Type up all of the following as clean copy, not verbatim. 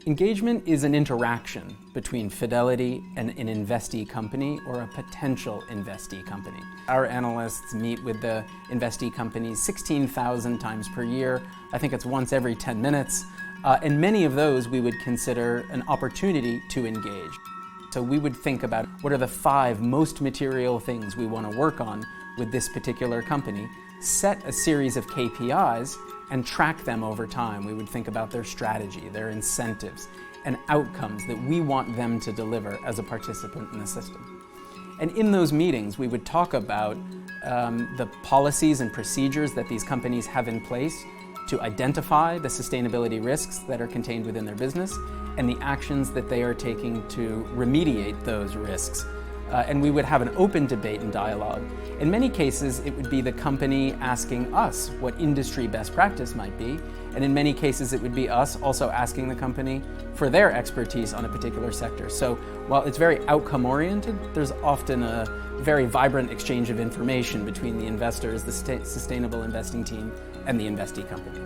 Engagement is an interaction between Fidelity and an investee company or a potential investee company. Our analysts meet with the investee companies 16,000 times per year. I think it's once every 10 minutes. And many of those we would consider an opportunity to engage. So we would think about what are the 5 most material things we want to work on with this particular company, set a series of KPIs, and track them over time. We would think about their strategy, their incentives, and outcomes that we want them to deliver as a participant in the system. And in those meetings, we would talk about the policies and procedures that these companies have in place to identify the sustainability risks that are contained within their business and the actions that they are taking to remediate those risks. And we would have an open debate and dialogue. In many cases, it would be the company asking us what industry best practice might be, and in many cases it would be us also asking the company for their expertise on a particular sector. So while it's very outcome-oriented, there's often a very vibrant exchange of information between the investors, the sustainable investing team, and the investee company.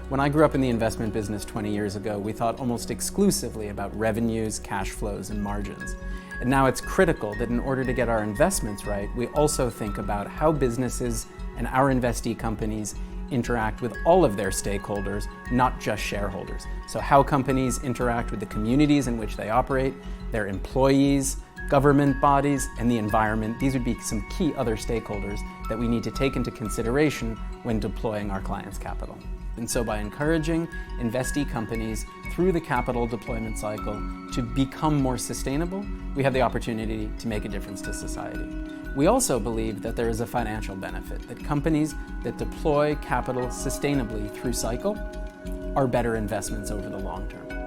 When I grew up in the investment business 20 years ago, we thought almost exclusively about revenues, cash flows, and margins. And now it's critical that in order to get our investments right, we also think about how businesses and our investee companies interact with all of their stakeholders, not just shareholders. So how companies interact with the communities in which they operate, their employees, government bodies, and the environment. These would be some key other stakeholders that we need to take into consideration when deploying our clients' capital. And so by encouraging investee companies through the capital deployment cycle to become more sustainable, we have the opportunity to make a difference to society. We also believe that there is a financial benefit, that companies that deploy capital sustainably through cycle are better investments over the long term.